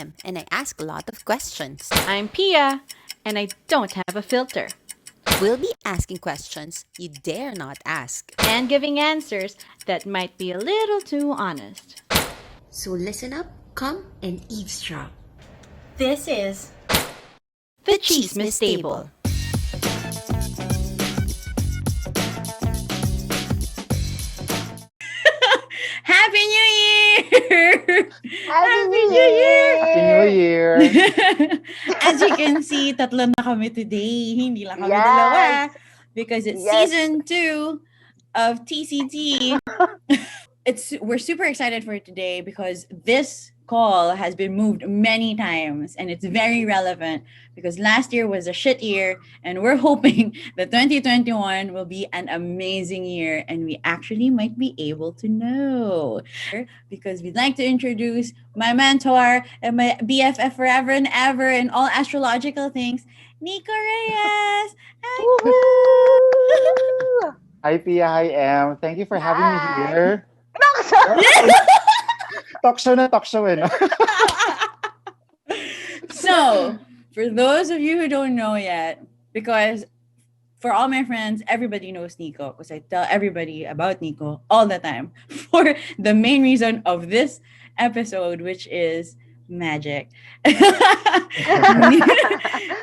MM, and I ask a lot of questions. I'm Pia, and I don't have a filter. We'll be asking questions you dare not ask. And giving answers that might be a little too honest. So listen up, come and eavesdrop. This is the Chismis Table. Happy New Year! Happy New Year! Happy New Year! As you can see, tatlo na kami today. Hindi lang kami Yes. dalawa. Because it's Yes. season 2 of TCT. We're super excited for today because this call has been moved many times and it's very relevant because last year was a shit year and we're hoping that 2021 will be an amazing year and we actually might be able to know because we'd like to introduce my mentor and my BFF forever and ever in all astrological things, Nico Reyes. Hi, Pia. Hi, Em. Thank you for having me Hi. here. Talk show, no? So, for those of you who don't know yet, because for all my friends, everybody knows Nico because I tell everybody about Nico all the time for the main reason of this episode, which is magic.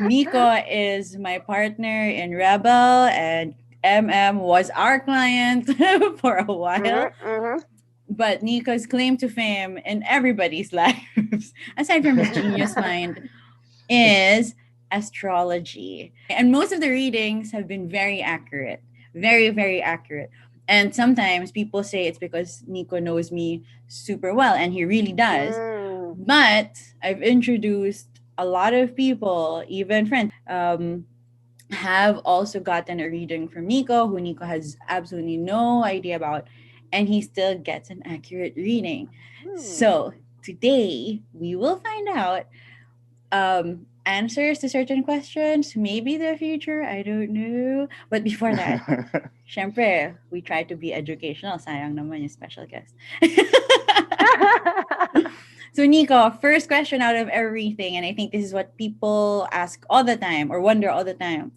Nico is my partner in Rebel, and MM was our client for a while. But Nico's claim to fame in everybody's lives, aside from his genius mind, is astrology. And most of the readings have been very accurate, very, very accurate. And sometimes people say it's because Nico knows me super well, and he really does. But I've introduced a lot of people, even friends, have also gotten a reading from Nico, who Nico has absolutely no idea about, and he still gets an accurate reading. So today we will find out answers to certain questions, maybe the future, I don't know. But before that, syempre, we try to be educational. Sayang naman yung special guest. So Nico, first question out of everything, and I think this is what people ask all the time or wonder all the time.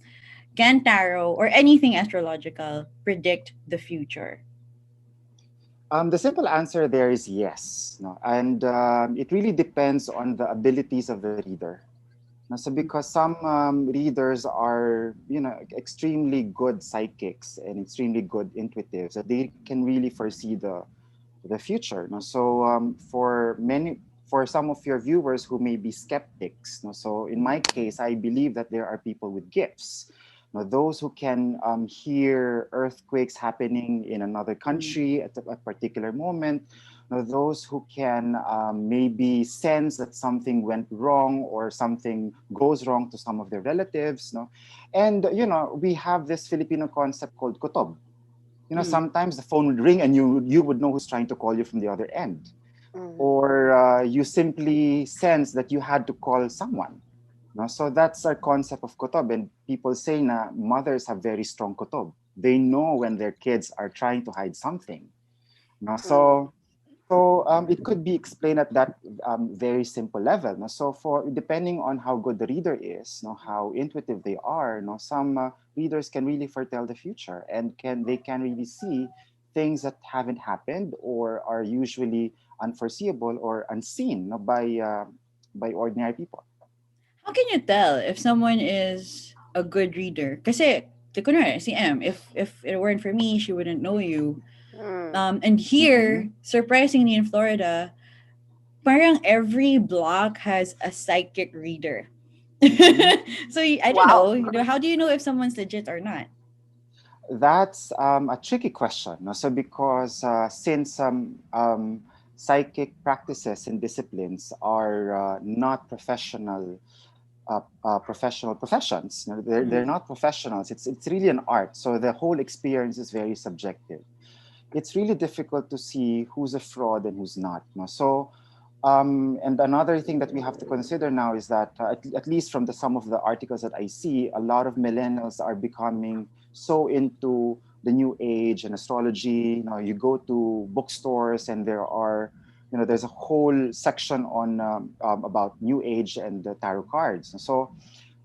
Can tarot or anything astrological predict the future? The simple answer there is yes. No? And it really depends on the abilities of the reader. No? So because some readers are, extremely good psychics and extremely good intuitives, that they can really foresee the future. No? So for some of your viewers who may be skeptics, no? So in my case, I believe that there are people with gifts. Now, those who can hear earthquakes happening in another country at a particular moment, those who can maybe sense that something went wrong or something goes wrong to some of their relatives. And, we have this Filipino concept called kutob. Sometimes the phone would ring and you would know who's trying to call you from the other end. Or you simply sense that you had to call someone. No? So that's our concept of kutob. And people say na mothers have very strong kutob. They know when their kids are trying to hide something. No? So it could be explained at that very simple level. No? So depending on how good the reader is, how intuitive they are, some readers can really foretell the future and they can really see things that haven't happened or are usually unforeseeable or unseen by ordinary people. How can you tell if someone is a good reader? Kasi, kunwari, si M, if it weren't for me, she wouldn't know you. And here, surprisingly in Florida, parang every block has a psychic reader. So I don't know, how do you know if someone's legit or not? That's a tricky question. No? So because since psychic practices and disciplines are not professional professions. They're not professionals. It's really an art. So the whole experience is very subjective. It's really difficult to see who's a fraud and who's not. So, and another thing that we have to consider now is that at least from some of the articles that I see, a lot of millennials are becoming so into the new age and astrology. You go to bookstores and there are there's a whole section on about New Age and the tarot cards. So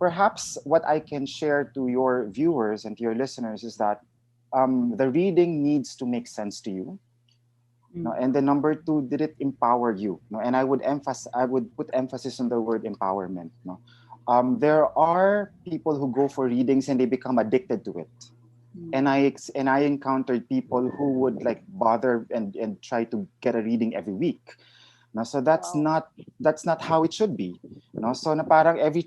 perhaps what I can share to your viewers and to your listeners is that the reading needs to make sense to you. No, and the number two, did it empower you? No, and I would put emphasis on the word empowerment. No, there are people who go for readings and they become addicted to it. And I encountered people who would like bother and try to get a reading every week. No, so that's not how it should be. No, so na parang every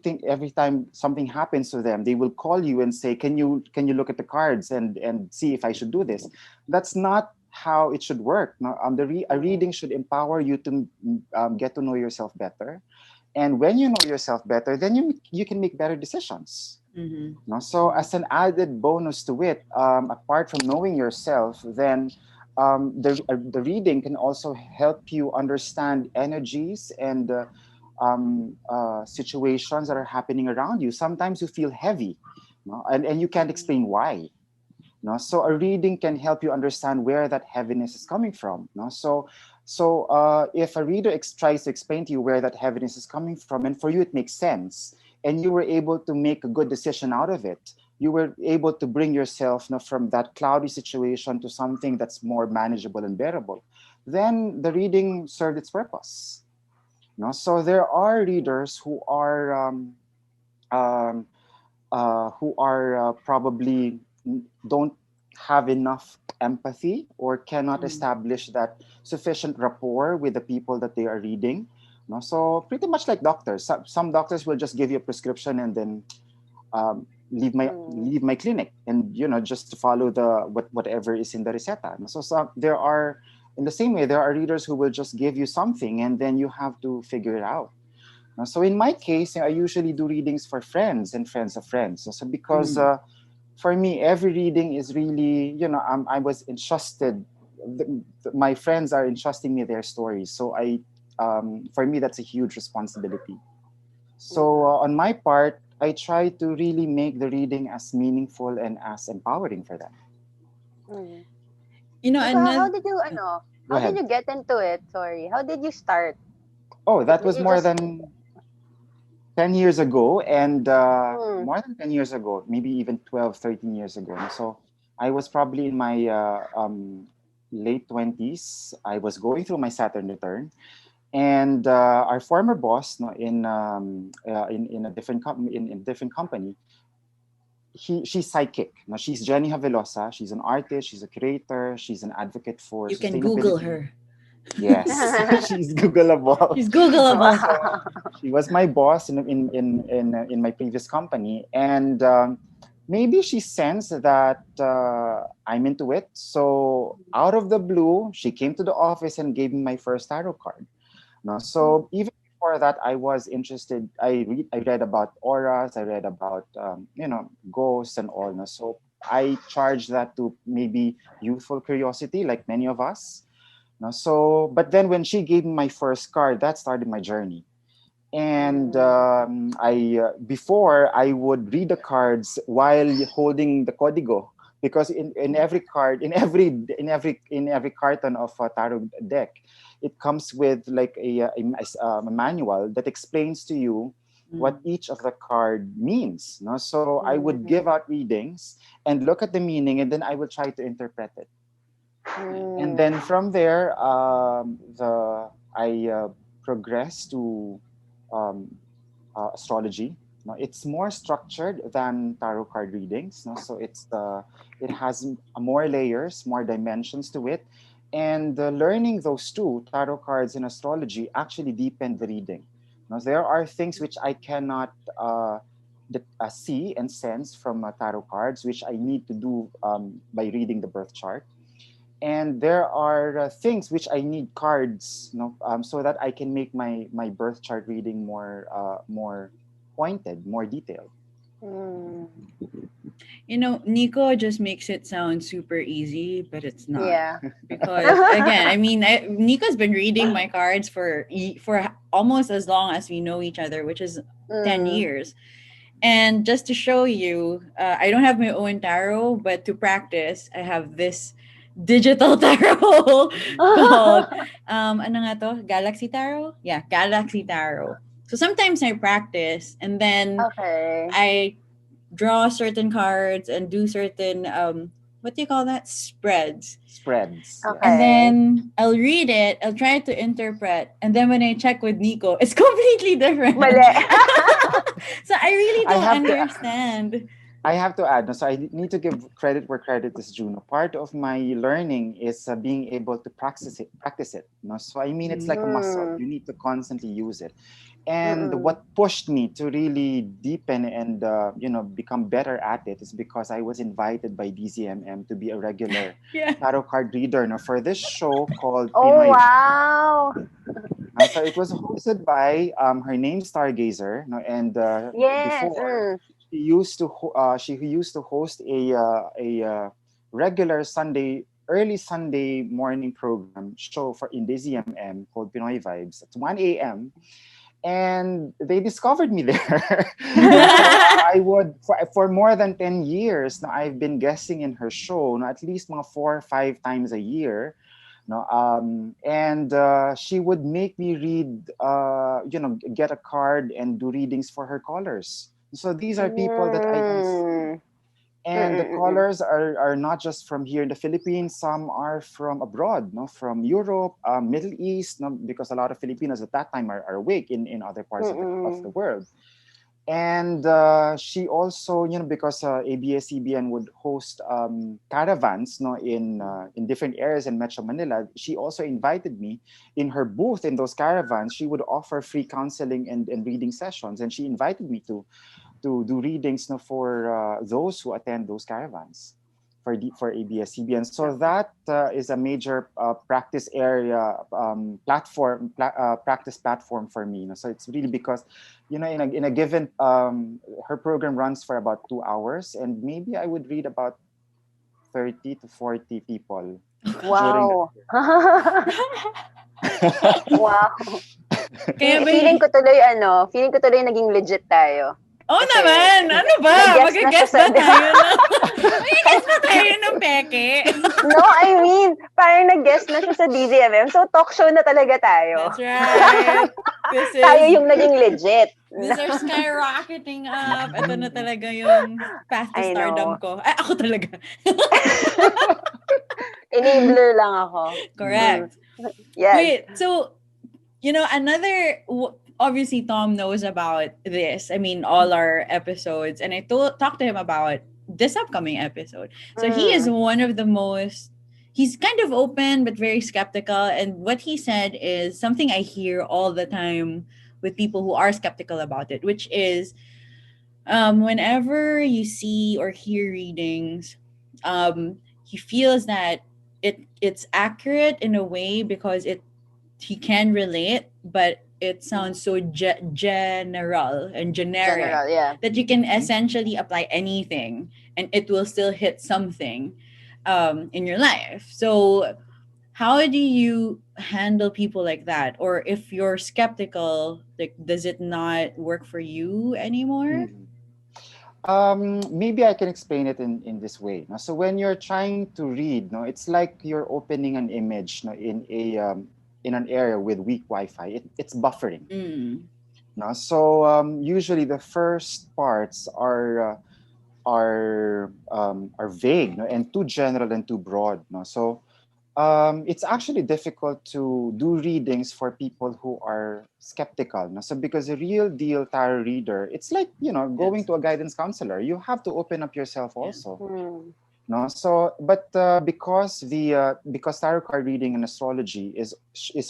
time something happens to them, they will call you and say, can you look at the cards and see if I should do this? That's not how it should work. No, a reading should empower you to get to know yourself better, and when you know yourself better, then you can make better decisions. No? So as an added bonus to it, apart from knowing yourself, then the reading can also help you understand energies and situations that are happening around you. Sometimes you feel heavy, no? and you can't explain why. No? So a reading can help you understand where that heaviness is coming from. No? So if a reader tries to explain to you where that heaviness is coming from, and for you it makes sense, and you were able to make a good decision out of it, you were able to bring yourself from that cloudy situation to something that's more manageable and bearable, then the reading served its purpose. No? So there are readers um, who are probably don't have enough empathy or cannot establish that sufficient rapport with the people that they are reading. No? So pretty much like doctors, some doctors will just give you a prescription and then leave my clinic, and just to follow whatever is in the receta. So there are, in the same way, there are readers who will just give you something and then you have to figure it out. So in my case, I usually do readings for friends and friends of friends. So because for me, every reading is really, I was entrusted. My friends are entrusting me their stories. So for me, that's a huge responsibility. So on my part, I try to really make the reading as meaningful and as empowering for them. You know, Nico, how another. did you Go how did ahead. you get into it? Sorry. How did you start? Oh, that Did was you more just than 10 years ago, and mm, more than 10 years ago, maybe even 12, 13 years ago. So I was probably in my late 20s. I was going through my Saturn return, and our former boss, no, in a different company, she's psychic. Now she's Jenny Havelosa. She's an artist. She's a creator. She's an advocate for You can Google sustainability. her. Yes, she's Googleable. She's Googleable. So she was my boss in my previous company, and maybe she sensed that I'm into it. So out of the blue, she came to the office and gave me my first tarot card. No, so even before that, I was interested. I read about auras. I read about ghosts and all. No? So I charged that to maybe youthful curiosity, like many of us. No? So, but then when she gave me my first card, that started my journey. And I before I would read the cards while holding the código, because in every card, in every carton of a tarot deck, it comes with like a manual that explains to you what each of the card means. No? So I would give out readings and look at the meaning, and then I will try to interpret it. And then from there, I progressed to um, astrology. No, it's more structured than tarot card readings. No? So it has more layers, more dimensions to it, and learning those two, tarot cards and astrology, actually deepened the reading. Now, there are things which I cannot see and sense from tarot cards, which I need to do by reading the birth chart, and there are things which I need cards, so that I can make my birth chart reading more pointed, more detailed. mm, Nico just makes it sound super easy, but it's not. yeah. Because again, I mean, Nico's been reading my cards for almost as long as we know each other, which is 10 Mm, years. And just to show you, I don't have my own tarot, but to practice, I have this digital tarot called ano nga to? Galaxy Tarot? Yeah, Galaxy Tarot. So sometimes I practice and then Okay. I draw certain cards and do certain what do you call that? Spreads. Spreads. And Yes. Okay. then I'll read it, I'll try to interpret, and then when I check with Nico, it's completely different. Mali. So I really I don't have to understand. I have to add, no, so I need to give credit where credit is due. No, part of my learning is being able to practice it. No, so I mean, it's like a muscle. Mm. You need to constantly use it. And Mm-mm. what pushed me to really deepen and become better at it is because I was invited by DZMM to be a regular Yeah. tarot card reader. No, for this show called Oh, Pinoy. wow. So it was hosted by her name Stargazer. No, and Yes. before she used to host a regular early Sunday morning program show for in DZMM called Pinoy Vibes at 1 a.m. And they discovered me there. So I would for more than 10 years now I've been guessing in her show no, at least mga 4 or 5 times a year. No, and she would make me read, get a card and do readings for her callers. So these are people that I don't see. Mm. And the Mm-mm-mm. callers are not just from here in the Philippines. Some are from abroad, no, from Europe, Middle East, no, because a lot of Filipinos at that time are awake in other parts of the Mm-mm. world. And she also, because ABS-CBN would host caravans, no, in different areas in Metro Manila. She also invited me in her booth in those caravans. She would offer free counseling and reading sessions, and she invited me to do readings, no, for those who attend those caravans for ABS-CBN. So that is a major practice area practice platform for me. So it's really because, in a given her program runs for about 2 hours, and maybe I would read about 30 to 40 people during that. Wow. Wow. Kaya ba Feeling ko tuloy naging legit tayo. Oh Kasi naman! Ano ba? nag-guess na siya Mag-guess sa... ba tayo ng... Mag-guess ba tayo ng peke? No, I mean, parang nag-guess na siya sa DZMM. So, talk show na talaga tayo. That's right. Tayo yung naging legit. These are skyrocketing up. Ito na talaga yung path to I stardom know. ko. Ay, ako talaga. Enabler lang ako. Correct. Yes. Wait, so, obviously Tom knows about this. I mean, all our episodes. And I talked to him about this upcoming episode. So he is one of the most, he's kind of open but very skeptical. And what he said is something I hear all the time with people who are skeptical about it, which is whenever you see or hear readings, he feels that it's accurate in a way because he can relate, but it sounds so general and generic General, yeah. that you can essentially apply anything and it will still hit something in your life. So how do you handle people like that? Or if you're skeptical, like, does it not work for you anymore? Maybe I can explain it in this way. No? So when you're trying to read, no, it's like you're opening an image, no, in an area with weak Wi-Fi. It's buffering. No? So usually the first parts are vague, no, and too general and too broad. No? So it's actually difficult to do readings for people who are skeptical. No? So because a real deal tarot reader, it's like, going to a guidance counselor. You have to open up yourself also. No, so but because tarot card reading and astrology is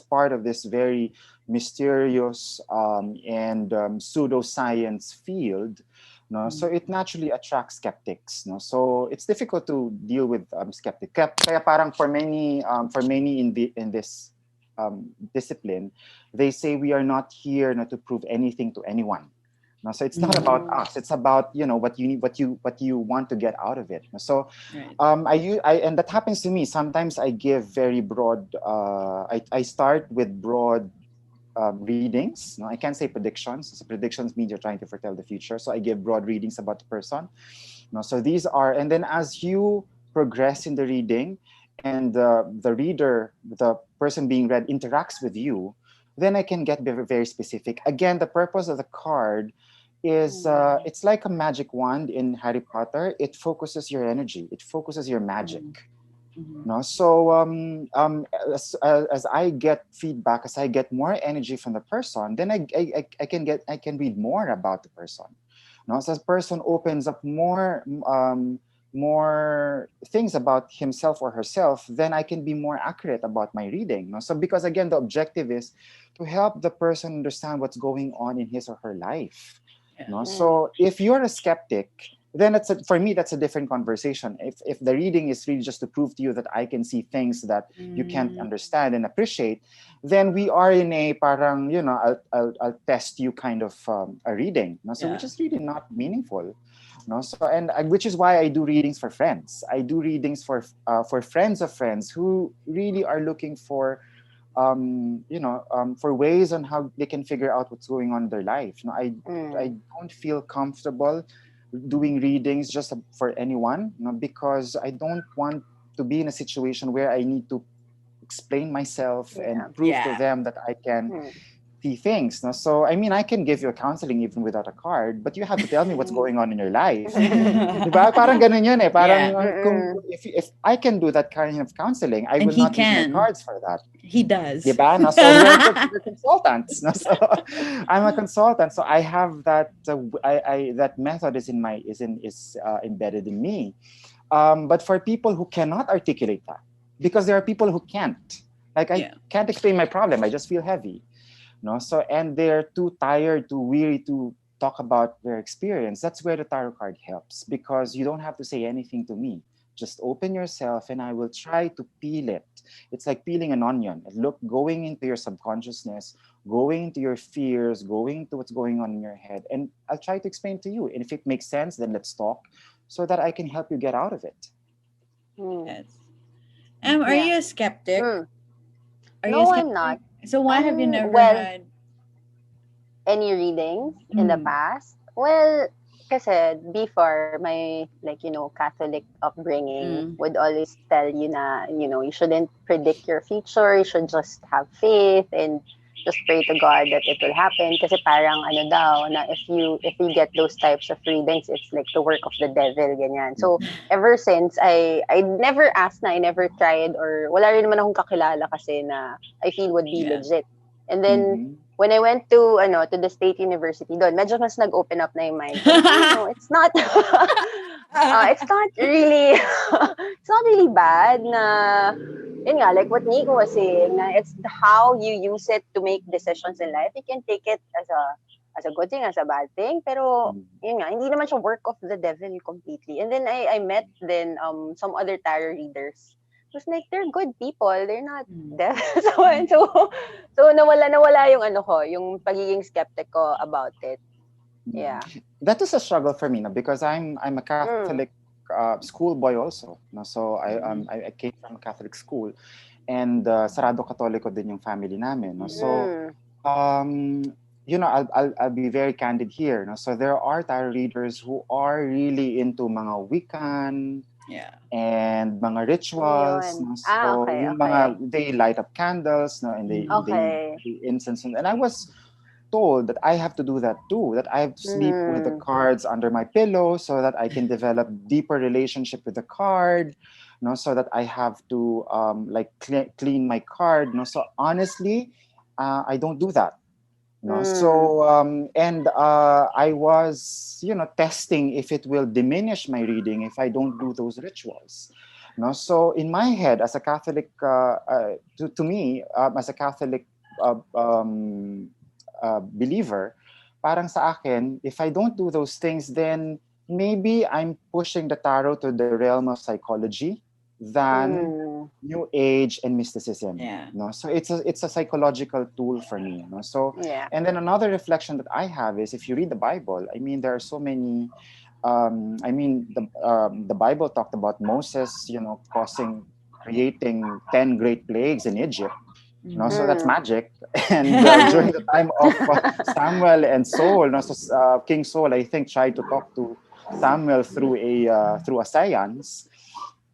part of this very mysterious and pseudoscience field. No, so it naturally attracts skeptics. No, so it's difficult to deal with skeptics. Kaya parang for many in this discipline, they say we are not here not to prove anything to anyone. No, so it's not about us. It's about what you need, what you want to get out of it. So, and that happens to me. Sometimes I give very broad. I start with broad readings. No, I can't say predictions. So predictions mean you're trying to foretell the future. So I give broad readings about the person. No, so these are, and then as you progress in the reading, and the reader, the person being read, interacts with you, then I can get very, very specific. Again, the purpose of the card is it's like a magic wand in Harry Potter. It focuses your energy. It focuses your magic. No, so as I get feedback, as I get more energy from the person, then I can read more about the person. No, so as the person opens up more things about himself or herself, then I can be more accurate about my reading. No? So because again, the objective is to help the person understand what's going on in his or her life. No? So if you're a skeptic, then for me that's a different conversation. If the reading is really just to prove to you that I can see things that you can't understand and appreciate, then we are in a parang, I'll test you kind of a reading. No? So which is really not meaningful. No? So which is why I do readings for friends. I do readings for friends of friends who really are looking for for ways on how they can figure out what's going on in their life. I don't feel comfortable doing readings just for anyone, because I don't want to be in a situation where I need to explain myself and prove to them that I can see things. No? So, I mean, I can give you a counseling even without a card, but you have to tell me what's going on in your life. Diba? Parang ganun yun eh. Parang if I can do that kind of counseling, I will not use my cards for that. He does. Diba? No? So we're consultants. No? So I'm a consultant. So I have that. That method is embedded in me. But for people who cannot articulate that, because there are people who can't. Like I can't explain my problem. I just feel heavy. No, so and they're too tired, too weary to talk about their experience. That's where the tarot card helps, because you don't have to say anything to me. Just open yourself and I will try to peel it. It's like peeling an onion. Going into your subconsciousness, going into your fears, going to what's going on in your head. And I'll try to explain to you. And if it makes sense, then let's talk so that I can help you get out of it. Yes. Are you a skeptic? No, I'm not. So why have you never had any readings in the past? Well, kasi before my Catholic upbringing would always tell you na you shouldn't predict your future. You should just have faith and just pray to God that it will happen. Kasi parang daw na if you get those types of readings, it's like the work of the devil, ganyan. So ever since I never asked na, I never tried, or wala rin naman akong kakilala kasi na I feel would be legit. And then when I went to the State University, doon medyo mas nag-open up na yung mind. It's not it's not really it's not really bad na yun nga, like what Nico was saying, na it's how you use it to make decisions in life. You can take it as a good thing, as a bad thing, pero yun nga, hindi naman siya work of the devil completely. And then I met then some other tarot readers. It was like, they're good people. They're not devils. So nawala yung yung pagiging skeptic ko about it. Yeah. That is a struggle for me, because I'm a Catholic schoolboy also. No? So I came from a Catholic school, and sarado Katoliko din yung family namin. No? So I'll be very candid here. No? So there are tarot readers who are really into mga Wiccan and mga rituals. No? So yung mga they light up candles, no? And they incense, and I was told that I have to do that too, that I have to sleep with the cards under my pillow so that I can develop deeper relationship with the card, so that I have to clean my card. So honestly, I don't do that. So I was testing if it will diminish my reading if I don't do those rituals. So in my head, as a Catholic, to me, as a Catholic believer, parang sa akin, if I don't do those things, then maybe I'm pushing the tarot to the realm of psychology than New Age and mysticism. So it's a psychological tool for me. So and then another reflection that I have is, if you read the Bible, I mean, there are so many. The Bible talked about Moses, creating 10 great plagues in Egypt. So that's magic. And during the time of Samuel and Saul, King Saul, I think, tried to talk to Samuel through a seance.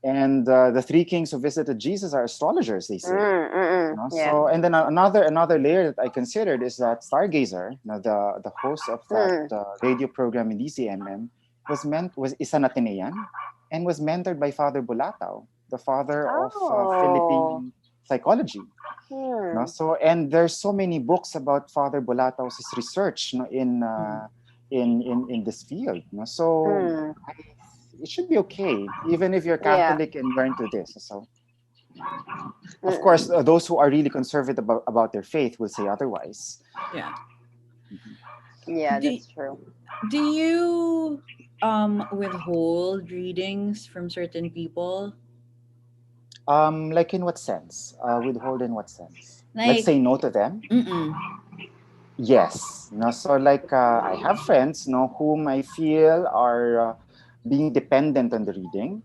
And the three kings who visited Jesus are astrologers, they say. Yeah. So, and then another layer that I considered is that Stargazer, the host of that radio program in DCMM, was is an Atenean and was mentored by Father Bulatao, the father of Oh. Philippine psychology. So, and there's so many books about Father Bulatao's research in this field. So it should be okay, even if you're Yeah. Catholic and you're into this. So, of course, those who are really conservative about their faith will say otherwise. Yeah. Yeah, Do, that's true. do you withhold readings from certain people? Like in what sense? Withhold in what sense? Let's Like, say no to them. Yes. So like I have friends, whom I feel are being dependent on the reading.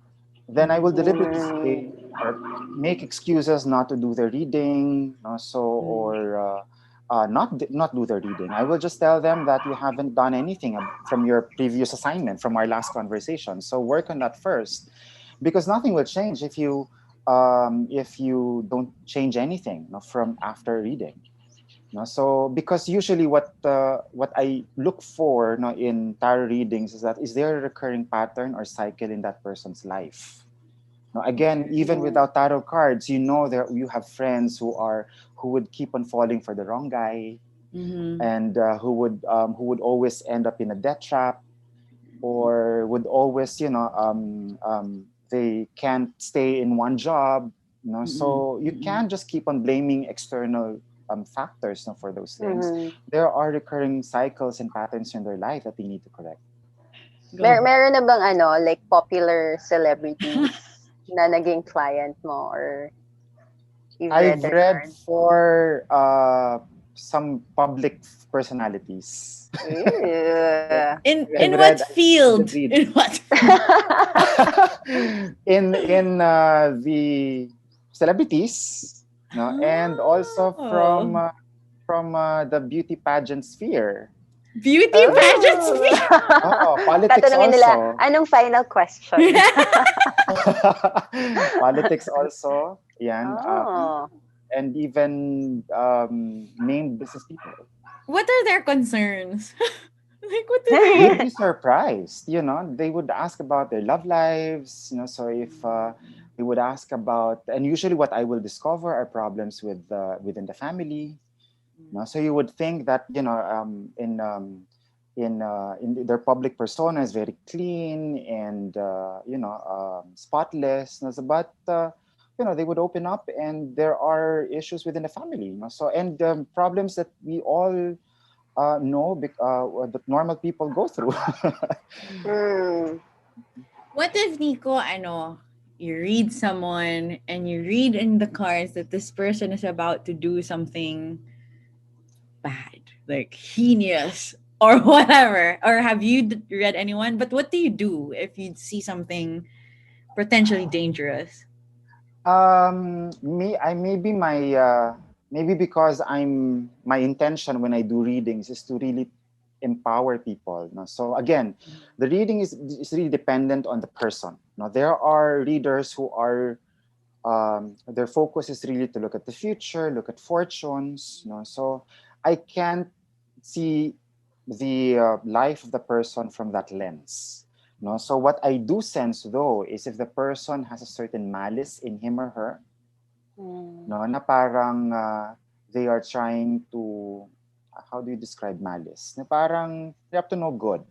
Then I will deliberately say or make excuses not to do the reading, or not do the reading. I will just tell them that you haven't done anything from your previous assignment, from our last conversation. So work on that first, because nothing will change if you don't change anything from after reading. So because usually what I look for in tarot readings is that is there a recurring pattern or cycle in that person's life. Now, again, even without tarot cards, there you have friends who would keep on falling for the wrong guy, and who would always end up in a debt trap, or would always they can't stay in one job. So you can't just keep on blaming external factors for those things. There are recurring cycles and patterns in their life that they need to correct. Meron na bang like popular celebrities na naging client mo, or you've read I've their read cards? for some public personalities. Ew. In what field? Read. In what? in the celebrities, and also from the beauty pageant sphere. Beauty pageant sphere. Politics Tatanungin nila, also. anong final question? Politics also. Yan. Oh. And even named business people. What are their concerns? Like, what do You'd they... be surprised. They would ask about their love lives. So if they would ask about, and usually what I will discover are problems within the family. So you would think that in their public persona is very clean and spotless. But they would open up and there are issues within the family. So and problems that we all know that normal people go through. What if, Nico, you read someone and you read in the cards that this person is about to do something bad, like heinous or whatever? Or have you read anyone? But what do you do if you see something potentially dangerous? Maybe because my intention when I do readings is to really empower people. So again, the reading is really dependent on the person. Now there are readers who are their focus is really to look at the future, look at fortunes. So I can't see the life of the person from that lens. So what I do sense though is if the person has a certain malice in him or her, na parang they are trying to, how do you describe malice? Na parang they have to know good.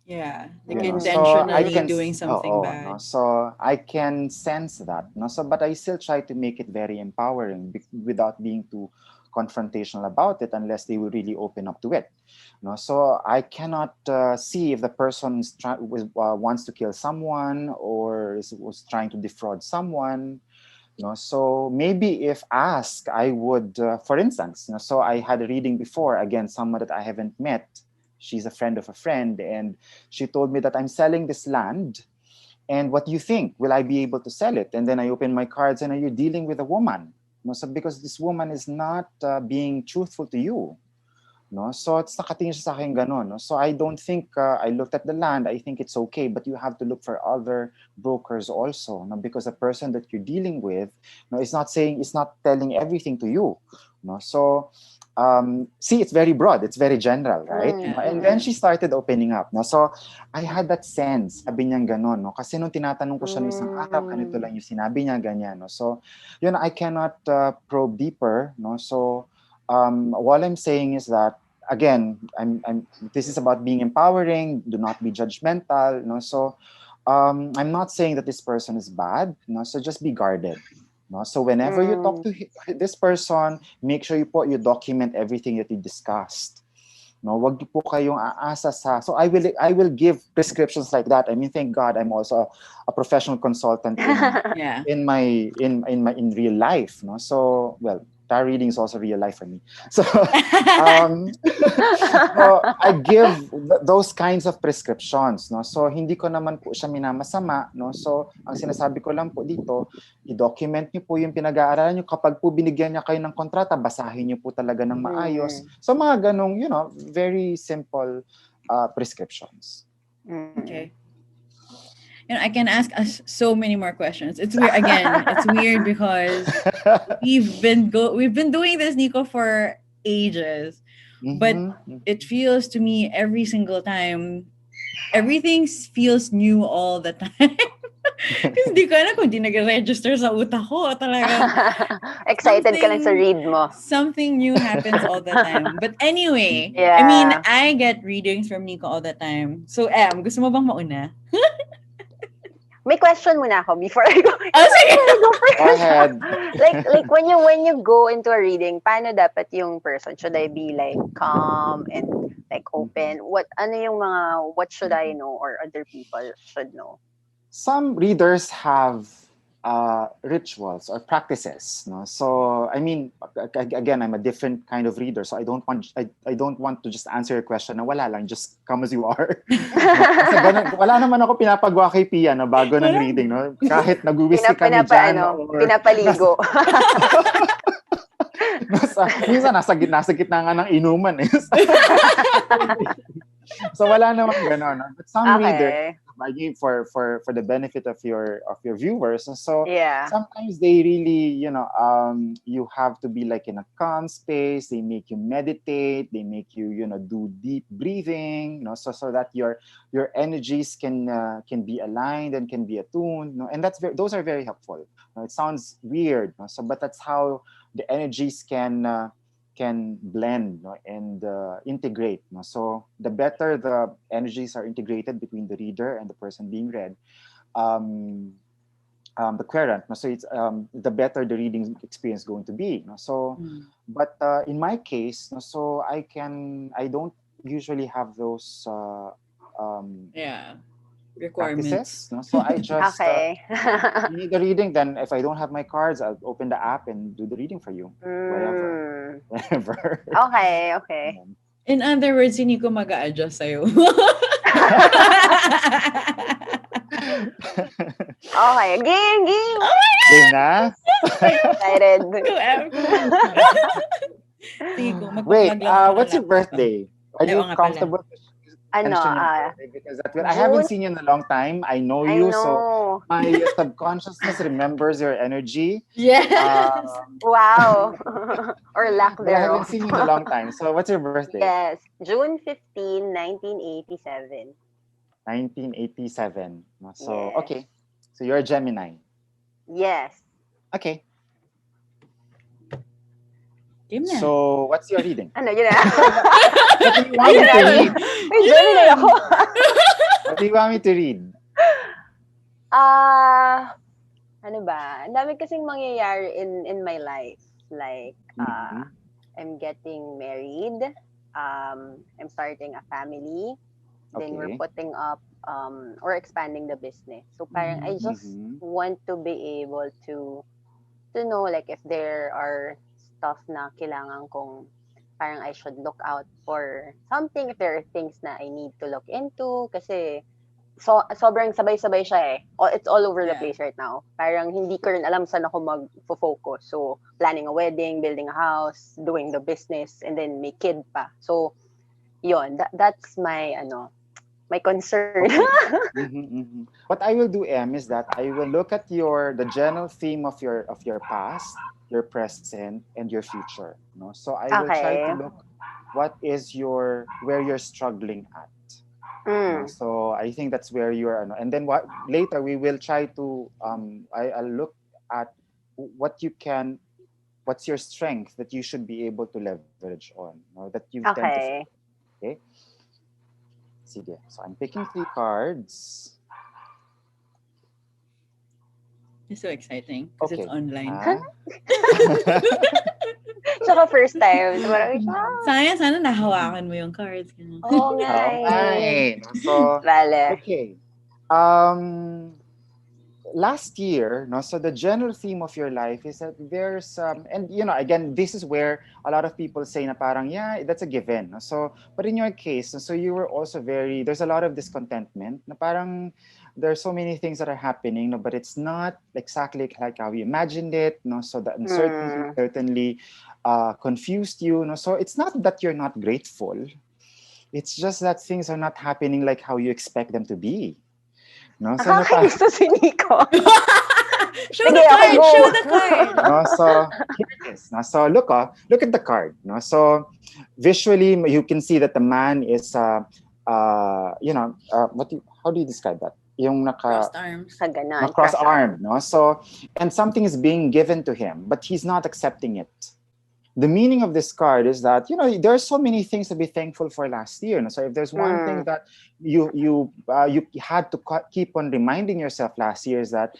Yeah, like So I intentionally can doing something bad. no? So I can sense that. No? So but I still try to make it very empowering without being too confrontational about it, unless they will really open up to it. No? So I cannot see if the person wants to kill someone or was trying to defraud someone. So maybe if asked, I would, for instance, so I had a reading before, again, someone that I haven't met. She's a friend of a friend, and she told me that I'm selling this land. And what do you think? Will I be able to sell it? And then I open my cards, and are you dealing with a woman? So because this woman is not being truthful to you. No? So, it's nakatingin siya sa akin ganon. No? So, I don't think, I looked at the land, I think it's okay, but you have to look for other brokers also, no? Because the person that you're dealing with, no, is not telling everything to you. No? So, see, it's very broad, it's very general, right? No? And then she started opening up. No? So, I had that sense, sabi niya ganon. No? Kasi nung tinatanong ko siya nung isang araw, ganito lang yung sinabi niya, ganyan. No? So, I cannot probe deeper. No? So, what I'm saying is that, again, this is about being empowering. Do not be judgmental. No? So, I'm not saying that this person is bad. No? So just be guarded. No? So whenever you talk to this person, make sure you document everything that you discussed. No, wag po kayong aasa sa. So I will give prescriptions like that. I mean, thank God I'm also a professional consultant in real life. No, so well, tarot reading is also real life for me. So, so I give those kinds of prescriptions. No, so hindi ko naman po siya minamasama. No, so ang sinasabi ko lang po dito, i-document niyo po yung pinag-aaralan niyo. Kapag po binigyan niya kayo ng kontrata, basahin niyo po talaga ng maayos. So mga ganong, very simple prescriptions. Okay. I can ask us so many more questions. It's weird. Again, it's weird because we've been doing this, Nico, for ages. But it feels to me every single time, everything feels new all the time. Kasi di ko alam kung di nag-register sa utak ko. Talaga. Excited ka lang sa read mo. Something new happens all the time. But anyway, I mean, I get readings from Nico all the time. So, gusto mo bang mauna? May question muna ako before I go. Sige. Go ahead. like when you go into a reading, paano dapat yung person? Should I be like calm and like open? What should I know or other people should know? Some readers have rituals or practices. No? So, I mean, again, I'm a different kind of reader, so I don't want to just answer your question na wala lang, just come as you are. Kasi wala naman ako pinapagawa kay Pia na bago ng reading. No? Kahit nag-whisky kami dyan. Pinapaligo. Minsan nasa gitna nga ng inuman. So wala naman gano'n. No? But some readers, for the benefit of your viewers, so sometimes they really, you have to be like in a calm space. They make you meditate. They make you, do deep breathing. So that your energies can be aligned and can be attuned. No? And those are very helpful. It sounds weird, no? But that's how the energies can blend, no? And integrate. No? So the better the energies are integrated between the reader and the person being read, the querent. No? So it's the better the reading experience going to be. No? So, but in my case, no, so I don't usually have those requirements. Practices, no? So I just you need the reading, then if I don't have my cards, I'll open the app and do the reading for you. Whatever. Okay. In other words, hindi ko mag-a-adjust sa'yo. Okay, game! Game na? Excited. Wait, what's your birthday? Are you comfortable? Because I haven't seen you in a long time. I know you, so my subconsciousness remembers your energy. Yes. Wow. Or lack thereof. I haven't seen you in a long time. So what's your birthday? Yes, June 15, 1987. 1987. So, okay. So you're a Gemini. Yes. Okay. So, what's your reading? Ano, yun na. What do you want me to read? Gemini ako. What do you want me to read? Ano ba? Ang dami kasing mangyayari in my life. Like, I'm getting married. I'm starting a family. Then we're putting up or expanding the business. So parang I just want to be able to know like if there are stuff na kailangan kong parang I should look out for something, if there are things na I need to look into kasi sobrang sabay-sabay siya eh. It's all over the Yeah. place right now. Parang hindi ko rin alam saan ako mag-focus. So, planning a wedding, building a house, doing the business, and then may kid pa. So, yon, that's my, my concern. Okay. What I will do, M, is that I will look at the general theme of your past, your present, and your future. No, so I will try to Okay. look what is where you're struggling at. No? Mm. So I think that's where you're, and then what later we will try to I'll look at what you can, what's your strength that you should be able to leverage on, no, that you tend to fail. Okay. Okay. Sige. So I'm picking 3 cards. It's so exciting because Okay. it's online. Tsaka first time. So, parang, Sana nahawakan mo yung cards. Ganun. Oo nga Okay. So, Vale. okay. Last year, no, so the general theme of your life is that there's and again, this is where a lot of people say na parang, yeah, that's a given. No? So, but in your case, so you were also there's a lot of discontentment na parang there's so many things that are happening, no, but it's not exactly like how you imagined it, no, so the uncertainty certainly confused you, no, so it's not that you're not grateful, it's just that things are not happening like how you expect them to be. No, so Nakakainis to si Nico. Show the card! Show the card! No, so here it is. No, so look at the card. No, so visually you can see that the man is how do you describe that? Yung Crossed arms. Cross arm. No, so and something is being given to him, but he's not accepting it. The meaning of this card is that there are so many things to be thankful for last year. So if there's one thing that you had to keep on reminding yourself last year is that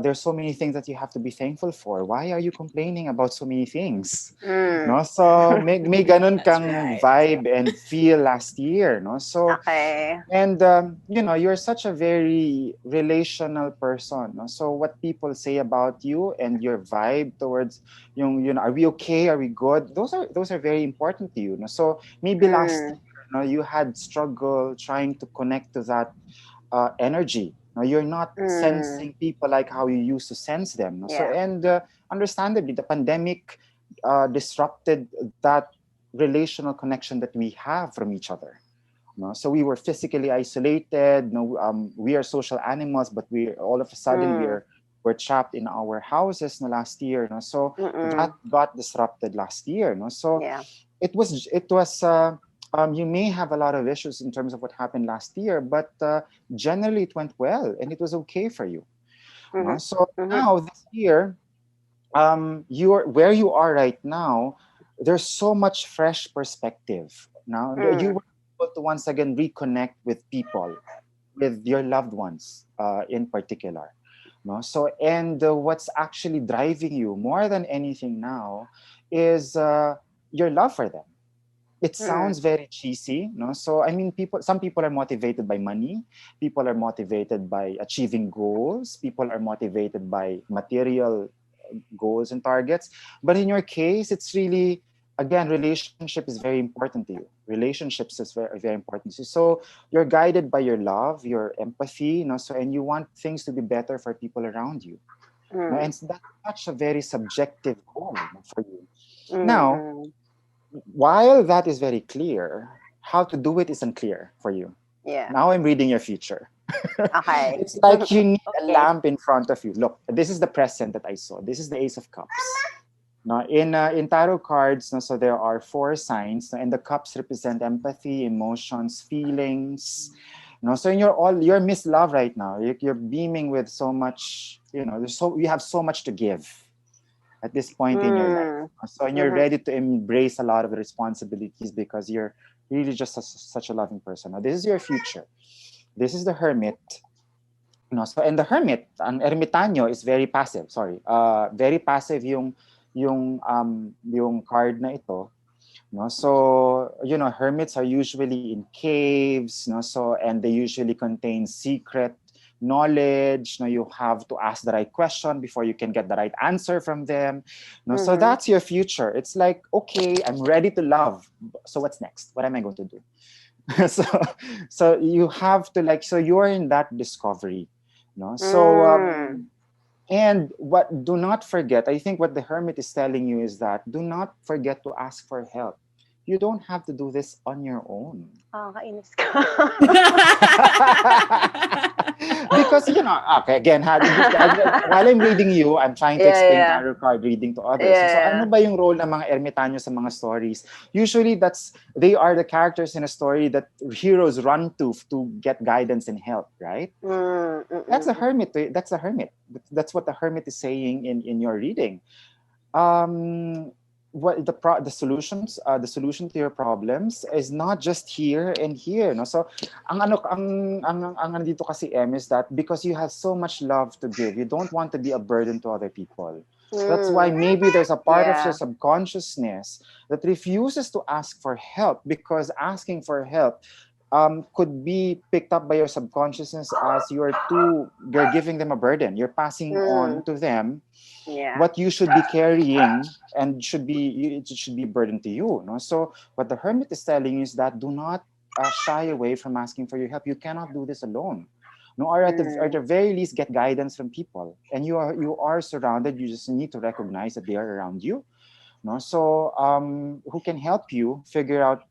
there's so many things that you have to be thankful for. Why are you complaining about so many things? No, so may ganun kang vibe and feel last year. No, so okay. And you're such a very relational person. No? So what people say about you and your vibe towards are we okay? Are we good? Those are very important to you. No? So maybe last year, you had struggle trying to connect to that energy. No, you're not sensing people like how you used to sense them. No? Yeah. So and understandably, the pandemic disrupted that relational connection that we have from each other. No? So we were physically isolated. No, we are social animals, but we all of a sudden we're trapped in our houses last year. No? So that got disrupted last year. No? So it was you may have a lot of issues in terms of what happened last year, but generally it went well and it was okay for you. No? So now this year, where you are right now, there's so much fresh perspective. Now you were able to once again reconnect with people, with your loved ones in particular. No? So and what's actually driving you more than anything now is your love for them. It sounds very cheesy, no? So I mean, some people are motivated by money, people are motivated by achieving goals, people are motivated by material goals and targets. But in your case, it's really, again, relationship is very important to you. Relationships is very, very important to you. So you're guided by your love, your empathy, so and you want things to be better for people around you. And so that's such a very subjective goal for you. Now, while that is very clear, how to do it is unclear for you. Yeah. Now I'm reading your future. Okay. It's like you need a lamp in front of you. Look, this is the present that I saw. This is the Ace of Cups. Now, in tarot cards, so there are 4 signs, and the cups represent empathy, emotions, feelings. So you're Miss Love right now. You're beaming with so much. You have so much to give at this point in your life. So you're ready to embrace a lot of the responsibilities because you're really just such a loving person. Now, this is your future. This is the Hermit. So and the Hermit, an ermitaño is very passive. Very passive yung card na ito. So hermits are usually in caves. So and they usually contain secret knowledge. You have to ask the right question before you can get the right answer from them. So that's your future. It's like, okay, I'm ready to love. So what's next? What am I going to do? so so you have to like, so you're in that discovery, Mm. and what, do not forget, I think what the hermit is telling you is that do not forget to ask for help. You don't have to do this on your own. Kainis ka. Because okay, again, while I'm reading you, I'm trying to Yeah, explain yeah. tarot card reading to others. So ano Yeah. ba yung role ng mga ermitanyo sa mga stories? Usually they are the characters in a story that heroes run to get guidance and help, right? That's a hermit. That's a hermit. That's what the hermit is saying in your reading. What the solutions, the solution to your problems is not just here and here, no? So ang nandito kasi, is that because you have so much love to give, you don't want to be a burden to other people. That's why maybe there's a part of your Yeah. subconsciousness that refuses to ask for help, because asking for help could be picked up by your subconsciousness as you're giving them a burden. You're passing on to them Yeah. what you should be carrying, and it should be a burden to you. No? So what the hermit is telling you is that do not shy away from asking for your help. You cannot do this alone. No, or at the very least, get guidance from people. And you are surrounded. You just need to recognize that they are around you. No, so who can help you figure out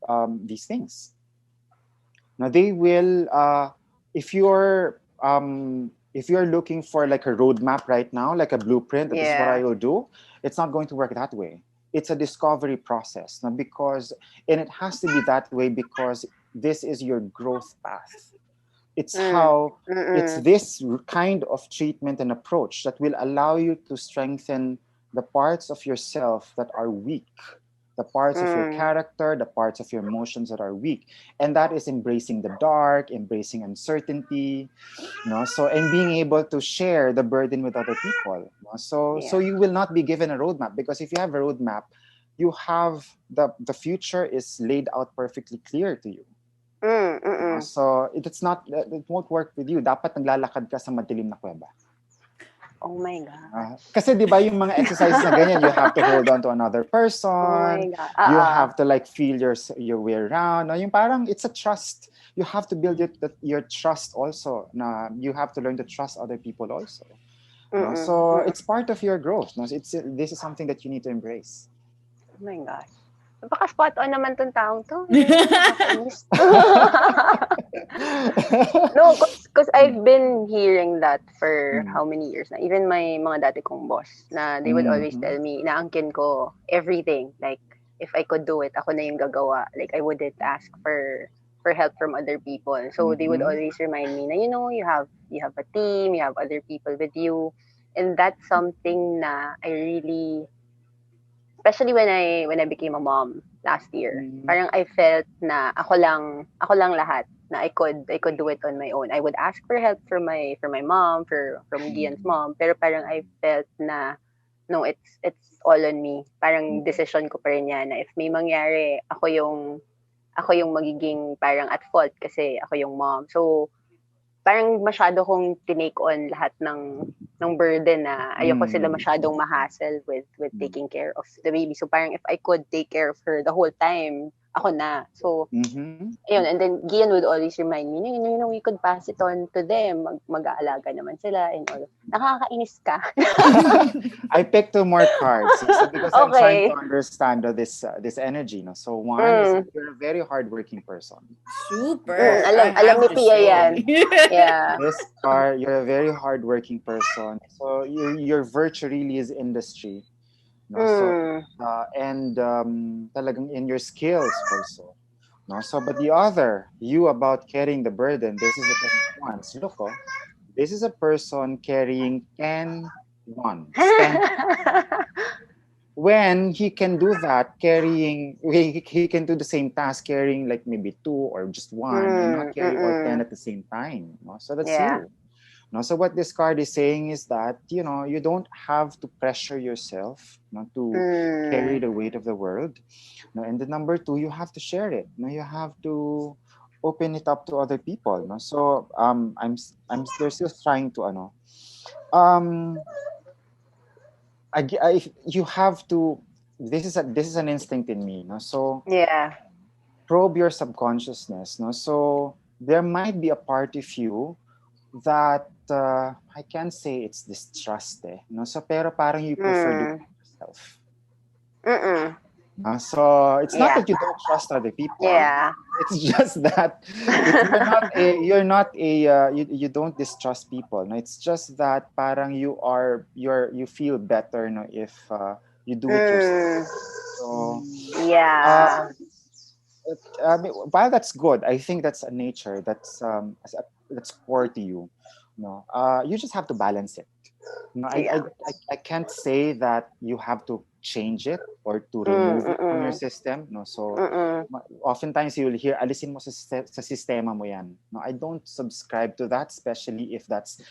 these things? Now they will, if you're looking for like a roadmap right now, like a blueprint, that this is what I Yeah. will do, it's not going to work that way. It's a discovery process. Now, and it has to be that way because this is your growth path. It's how, it's this kind of treatment and approach that will allow you to strengthen the parts of yourself that are weak, the parts of your character, the parts of your emotions that are weak. And that is embracing the dark, embracing uncertainty, so, and being able to share the burden with other people. So Yeah. you will not be given a roadmap, because if you have a roadmap, you have the future is laid out perfectly clear to you. So it's not, it won't work with you. Dapat naglalakad ka sa madilim na kuweba. Oh my God. Kasi 'di ba yung mga exercises na ganyan, you have to hold on to another Oh person, my God. you have to like feel your way around. Yung parang it's a trust. You have to build your trust also. Na you have to learn to trust other people also. No? So it's part of your growth. No? This is something that you need to embrace. Oh my God. Napaka-spot on naman tong taong to. Nakakainis. No, cause I've been hearing that for how many years na. Even my mga dati kong boss na they would always tell me, inaangkin ko everything. Like, if I could do it, ako na yung gagawa. Like, I wouldn't ask for help from other people. So they would always remind me na, you have a team, you have other people with you. And that's something na I really, especially when I became a mom last year. Parang I felt na ako lang lahat, na I could do it on my own. I would ask for help from my mom, from Gian's mom, pero parang I felt na no, it's all on me. Parang decision ko pa rin yan, na if may mangyari, ako yung magiging parang at fault kasi ako yung mom. So parang masyado kong tinake on lahat ng burden, na ayoko sila masyadong ma-hassle with taking care of the baby. So parang if I could take care of her the whole time, ako na. So, ayun. And then Gian would always remind me, you could pass it on to them. Mag-aalaga naman sila and all. Nakakainis ka. I picked 2 more cards because I'm trying Okay. to understand this energy. No? So one is that you're a very hardworking person. Super. Alam ni Pia yan. Yeah. This card, you're a very hardworking person. So your virtue really is industry. No? So and talagang in your skills also. No? So but the other, you about carrying the burden, this is the thing of wands. Look, this is a person carrying 10 wands. 10. When he can do that, he can do the same task carrying like maybe 2 or just 1, and not carry all 10 at the same time. No? So that's you. No? So what this card is saying is that, you don't have to pressure yourself to carry the weight of the world. No? And the number 2, you have to share it. No? You have to open it up to other people. No? So they're still trying to you have to. This is an instinct in me. No? So Yeah. probe your subconsciousness, no? So there might be a part of you that I can't say it's distrust, no? So pero parang you prefer doing it yourself. So it's not Yeah. that you don't trust other people. Yeah. It's just that you don't distrust people. No? It's just that parang you feel better, no, if you do it yourself. So Yeah. I mean, while that's good, I think that's a nature that's core to you. No, you just have to balance it. No, Yeah. I can't say that you have to change it or to remove it from your system. No, so oftentimes you will hear, alisin mo sa sistema mo yan. No, I don't subscribe to that, especially if that's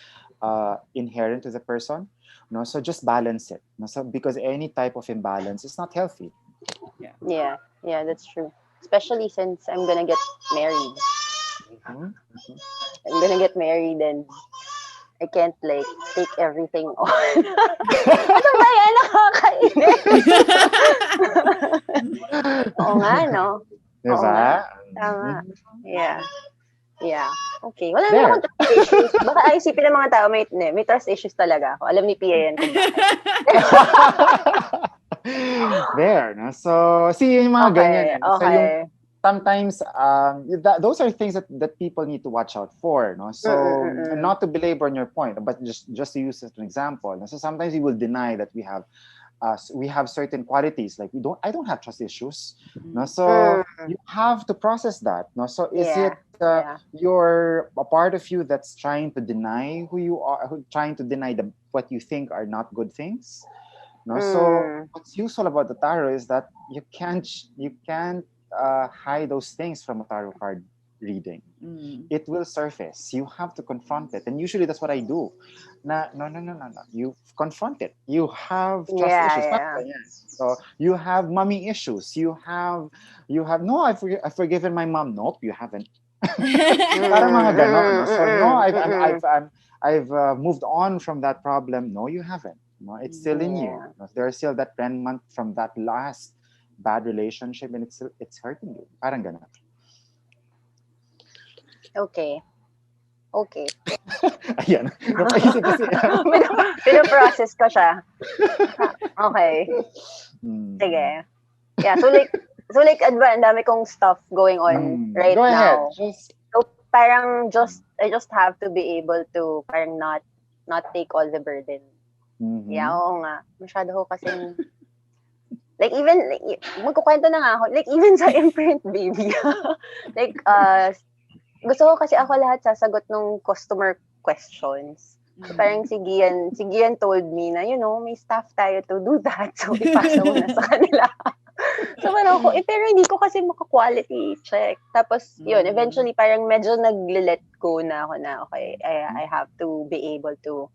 inherent to the person. No, so just balance it. No, so because any type of imbalance is not healthy. Yeah. Yeah, that's true. Especially since I'm gonna get married. Mhm. I'm gonna get married and I can't like take everything on. Ano ba yan? Nakakainis. Oo nga, no? Oo nga. Diba? Tama. Mhm. Yeah. Yeah. Okay. Wala naman There. akong trust issues. Baka isipin ng mga tao, may trust issues talaga ako. Alam ni Pia yan kung bakit. There, no? So, see, yung mga ganyan. Okay. Eh. So, yung Okay. sometimes, those are things that people need to watch out for, no? So, not to belabor on your point, but just to use as an example. No? So, sometimes we will deny that we have certain qualities, like I don't have trust issues, no? So, you have to process that, no? So, is Yeah. it you're a part of you that's trying to deny who you are, trying to deny what you think are not good things? No, so what's useful about the tarot is that you can't hide those things from a tarot card reading. It will surface. You have to confront it, and usually that's what I do. No. You confront it. You have trust issues. Yeah. So you have mommy issues. You have no. I've forgiven my mom. Nope, you haven't. Parang mga ganon, no? So no, I've moved on from that problem. No, you haven't. No, it's still in you. No, there's still that remnant from that last bad relationship, and it's hurting you. Parang ganon. Okay. Ayan. Napaisip kasi. Pino-process ko siya. Okay. Sige. Yeah, so like ang dami kong stuff going on right Go now. ahead. So parang I just have to be able to parang not take all the burden. Yeah, oo nga. Masyado ko kasing like even magkukwento na nga ako. Like even sa imprint baby. Like gusto ko kasi ako lahat sasagot ng customer questions. So, parang si Gian told me na, may staff tayo to do that. So, ipasa mo na sa kanila. So, parang ako, pero hindi ko kasi maka-quality check. Tapos, yun, eventually, parang medyo nag-let go na ako na, okay, I have to be able to,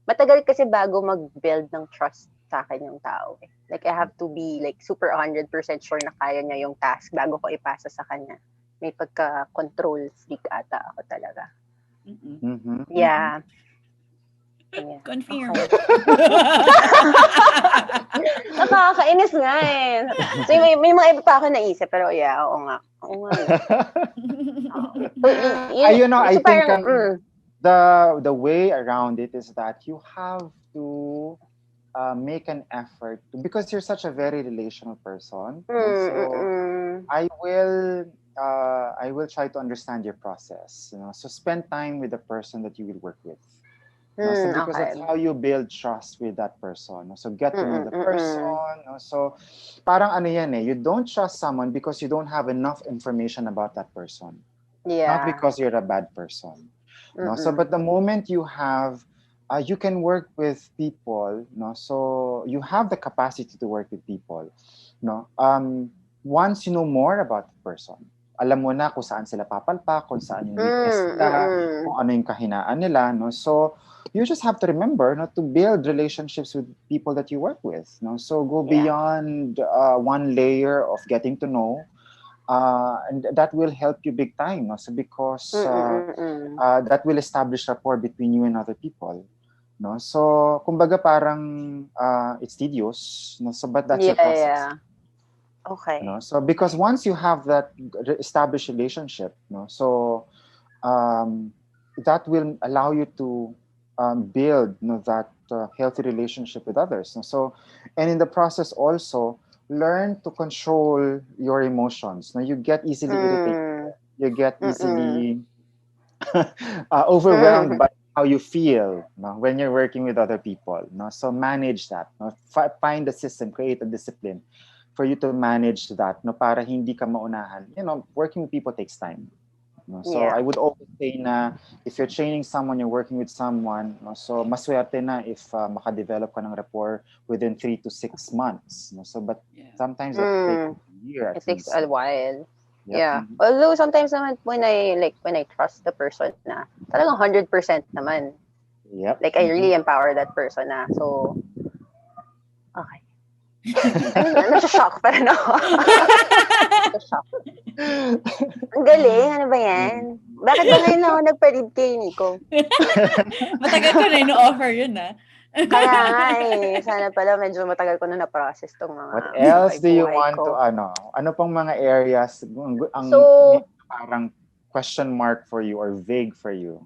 matagal kasi bago mag-build ng trust sa akin yung tao. Eh. Like, I have to be like super 100% sure na kaya niya yung task bago ko ipasa sa kanya. May pagka-control freak ata ako talaga. Yeah. Confirm. Okay. Nakakainis nga eh. So, may mga iba pa ako naisip, pero yeah, oo nga. I think the way around it is that you have to make an effort because you're such a very relational person. So I will try to understand your process. So spend time with the person that you will work with. So because that's how you build trust with that person. So get to know the person. So parang ano yan eh, you don't trust someone because you don't have enough information about that person. Yeah. Not because you're a bad person. So but the moment you have you can work with people, so you have the capacity to work with people. Once you know more about the person, alam mo na kung saan sila papalpak, kung saan yung weakness nila, kung ano yung kahinaan nila. So you just have to remember to build relationships with people that you work with. So go beyond one layer of getting to know. And that will help you big time. So because that will establish rapport between you and other people. So kumbaga parang it's tedious. So but that's your process. Okay. So because once you have that established relationship, so um, that will allow you to build that healthy relationship with others. So, and in the process also learn to control your emotions. Now you get easily irritated, Mm. you get Mm-mm. easily overwhelmed by how you feel, when you're working with other people. So manage that. Find a system, create a discipline for you to manage that. Para hindi ka maunahan. Working with people takes time. So I Yeah. would always say na if you're training someone, you're working with someone, so maswerte na if makadevelop ka ng rapport within 3 to 6 months. So but Yeah. sometimes that takes Mm. a year at It takes least. a while. Yep. Yeah. Although sometimes naman when I trust the person na talagang 100% naman. Yep. Like I really empower that person na. So okay. Nasha-shock pa rin ako. Nasha-shock. Ang galing, ano ba yan? Bakit ba ngayon ako nagpa-read kay Nico? Matagal ko na ino-offer yun, ah. Kaya nga eh, sana pala medyo matagal ko na na-process tong mga What else do you buhay want to ko. ano pang mga areas ang So, parang question mark for you or vague for you?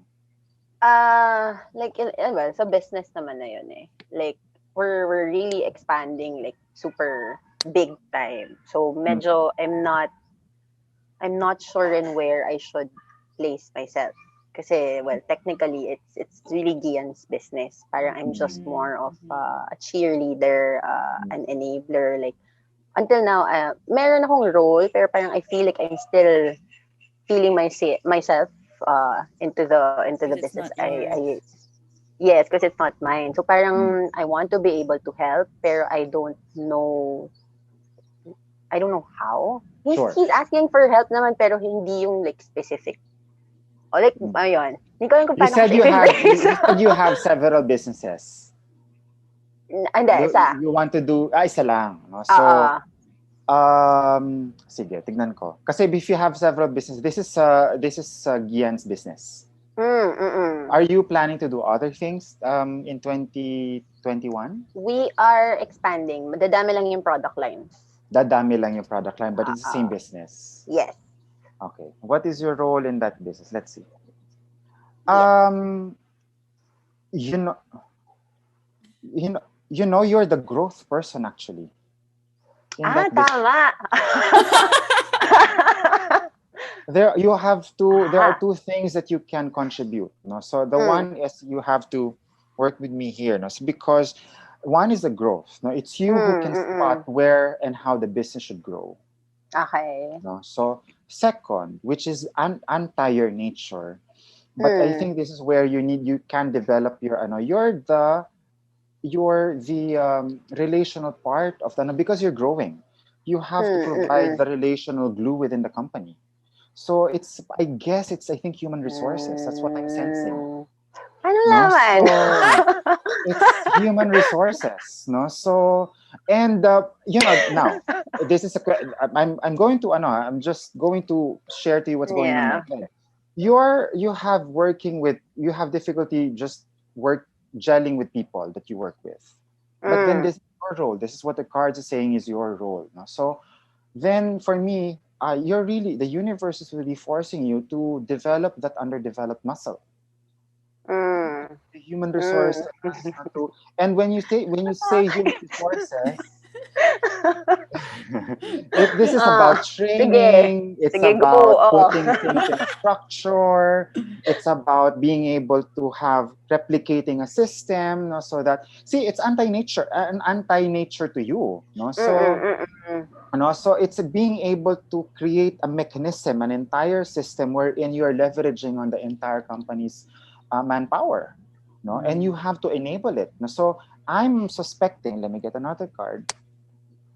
like well, sa business naman na yun eh. Like we're really expanding like super big time. So medyo I'm not sure in where I should place myself. Kasi, well, technically, it's really Gian's business. Parang I'm just more of a cheerleader, an enabler. Like, until now, meron akong role, pero parang I feel like I'm still feeling myself into the It's business. not yours. Yes, because it's not mine. So parang I want to be able to help, pero I don't know how. Sure. He's asking for help naman, pero hindi yung like specific. O like, ayun. Hindi ko alam kung You paano ko said siya i-phrase. you said you have several businesses. Hindi, isa. You want to do isa lang, no? So sige, tignan ko. Kasi if you have several businesses, this is Gian's business. Are you planning to do other things in 2021? We are expanding. Madadami lang yung product lines. Dadami lang yung product line, but it's the same business. Yes. Okay. What is your role in that business? Let's see. You know, you're the growth person actually. Tama. There are two things that you can contribute. No? So the one is you have to work with me here. No? So because one is the growth. No? It's you who can spot where and how the business should grow. Okay. No? So second, which is anti your nature. But I think this is where you can develop you're the relational part of that, because you're growing. You have to provide the relational glue within the company. So I think human resources. That's what I'm sensing. Ano naman? So it's human resources, no? So and now this is I'm going to I'm just going to share to you what's going on in my head. You have difficulty just gelling with people that you work with. But then this is your role. This is what the cards are saying is your role. No? So then for me, the universe is really forcing you to develop that underdeveloped muscle. The human resources. And when you say human resources, this is about training. It's about putting things in a structure. It's about being able to have replicating a system, no, so that it's anti-nature to you, no. So it's being able to create a mechanism, an entire system wherein you are leveraging on the entire company's manpower, no, and you have to enable it. No? So I'm suspecting. Let me get another card.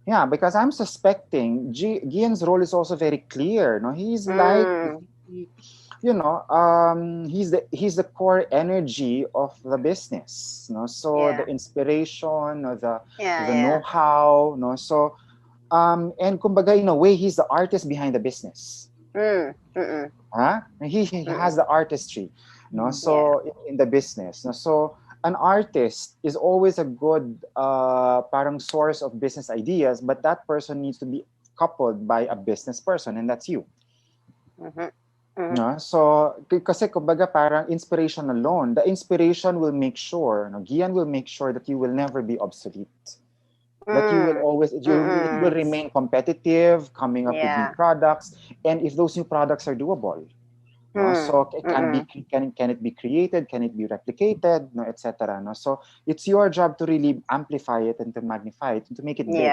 Yeah, because I'm suspecting Gian's role is also very clear. No, he's like, he's the core energy of the business. No, so the inspiration, the know-how. No, so and kumbaga, in a way, he's the artist behind the business. He has the artistry. No, so in the business. No, so an artist is always a good parang source of business ideas, but that person needs to be coupled by a business person, and that's you. Mm-hmm. So, kasi kumbaga parang inspiration alone, the inspiration will make sure, Gian will make sure that you will never be obsolete. That you will always, it will remain competitive, coming up with new products, and if those new products are doable. So can it be created, can it be replicated, etc. So it's your job to really amplify it and to magnify it and to make it big,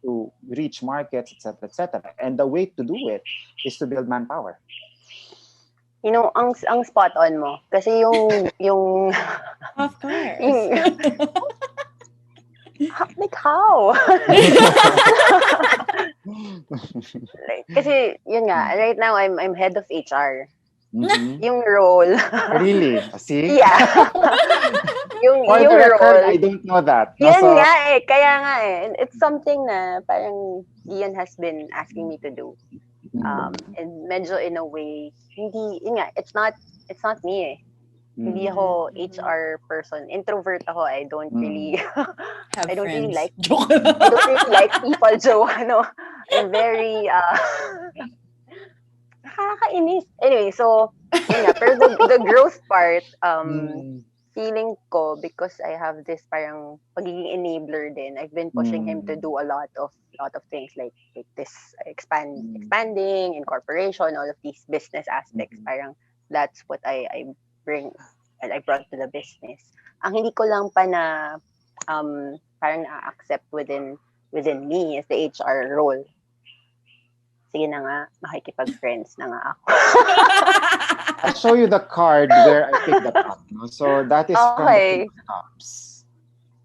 to reach markets, etc. And the way to do it is to build manpower. Ang spot on mo kasi yung Of course. like how? Kasi yun nga, right now I'm head of HR. Yung role. Really? See? Yeah. yung For the record, role. I don't know that. Yan nga eh. Kaya nga eh. It's something na parang Ian has been asking me to do. And medyo in a way, hindi, yun nga, it's not me eh. Hindi ako HR person. Introvert ako. I don't really I don't really like people, Joe. I'm very nakakainis. Anyway, so yun nga, pero the growth part, feeling ko, because I have this parang pagiging enabler din. I've been pushing him to do a lot of things like this expanding, incorporation, all of these business aspects. Parang that's what I bring and I brought to the business. Ang hindi ko lang pa na parang na-accept within me is the HR role. Sige na nga, makikipag-friends na nga ako. I'll show you the card where I picked that up. So that is from the King of Cups.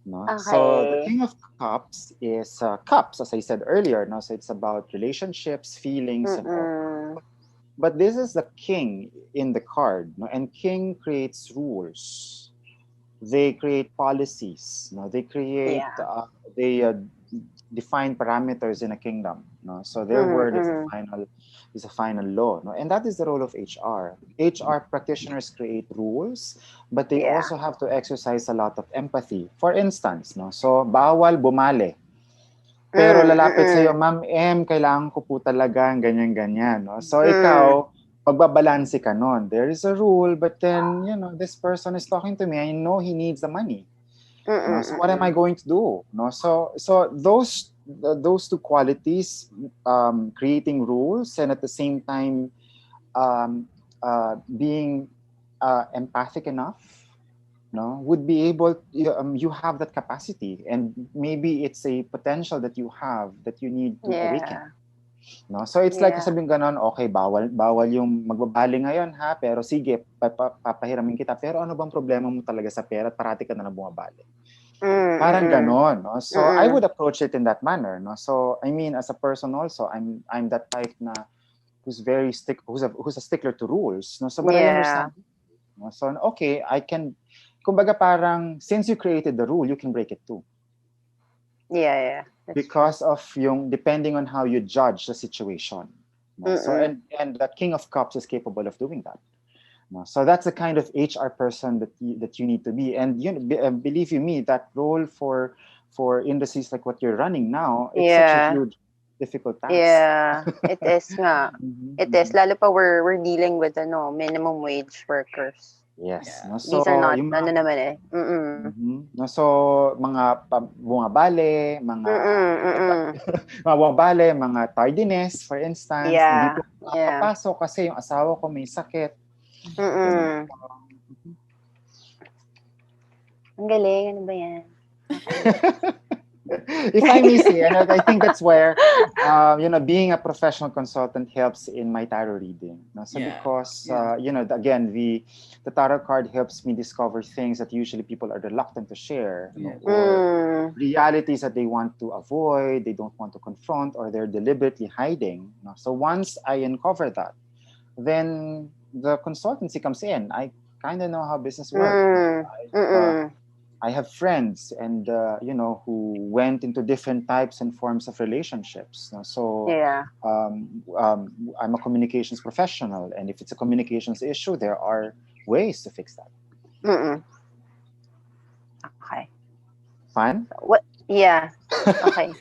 Okay. So the King of Cups is cups, as I said earlier. So it's about relationships, feelings, and all. But this is the king in the card. And king creates rules. They create policies. They create, they define parameters in a kingdom. So their word is a final law. And that is the role of HR. HR practitioners create rules, but they also have to exercise a lot of empathy. For instance, so bawal bumale. Pero lalapit sa'yo, Ma'am M, kailangan ko po talaga ganyan-ganyan. So ikaw, magbabalanse ka nun. There is a rule, but then, this person is talking to me. I know he needs the money. So what am I going to do? So those two qualities, creating rules and at the same time being empathic enough, would be able, you have that capacity, and maybe it's a potential that you have that you need to awaken. So it's like sabihin ganon, okay, bawal yung magbabali ngayon ha, pero sige, papahiramin kita, pero ano bang problema mo talaga sa pera at parati ka na lang bumabali? Parang ganon. So I would approach it in that manner. So I mean, as a person also, I'm that type na who's a stickler to rules. So but I understand. So okay, I can, kumbaga parang since you created the rule, you can break it too. Yeah. Because of depending on how you judge the situation. So and the King of Cups is capable of doing that. So that's the kind of HR person that you need to be. And believe you me, that role for industries like what you're running now, it's such a huge, difficult task. Yeah, it is nga. It is. Lalo pa we're dealing with minimum wage workers. Yes. So, these are not, naman eh. So, mga bumabale, mga bumabale, mga tardiness, for instance. Hindi po papasok kasi yung asawa ko may sakit. Ang galing, ano ba yan? If I may say, and I think that's where, being a professional consultant helps in my tarot reading. Because, again, the tarot card helps me discover things that usually people are reluctant to share, or realities that they want to avoid, they don't want to confront, or they're deliberately hiding. So once I uncover that, then the consultancy comes in. I kind of know how business works. I have friends and who went into different types and forms of relationships. So I'm a communications professional, and if it's a communications issue, there are ways to fix that. Okay. Fine? What? Yeah. Okay.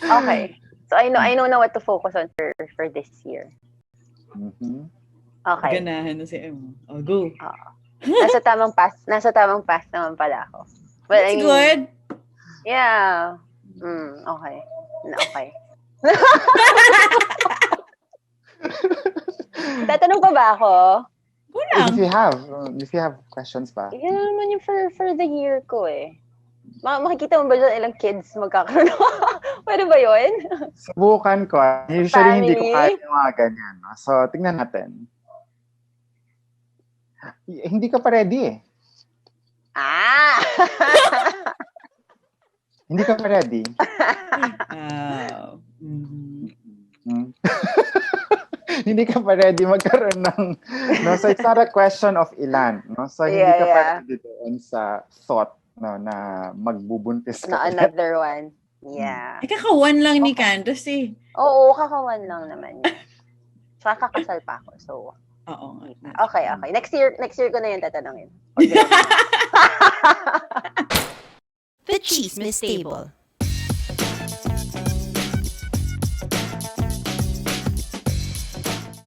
Okay. So I know na what to focus on for this year. Mhm. Okay. Ganahan na si M. Oh, go. Nasa tamang path naman pala ako. Well, That's good. Yeah. Okay. Okay. Tatanong pa ba ako? If you have questions pa. Yan naman yung for the year ko eh. Makikita mo ba dyan ilang kids magkakaroon? Pwede ba yun? Subukan ko. Usually, hindi ko Family? kaya yung mga ganyan. No? So, tingnan natin. Hindi ka pa ready eh. Ah! Hindi ka pa ready. Hindi ka pa ready magkaroon ng... No? So, it's not a question of ilan. No? So, hindi ka pa ready doon sa thought no, na magbubuntis ka. Na another one. Yeah. Kakawan lang ni Candace eh. Oo, kakawan lang naman yun. Tsaka kakasal pa ako. So, Oo. okay. Next year ko na yun tatanungin. The Chismis Table.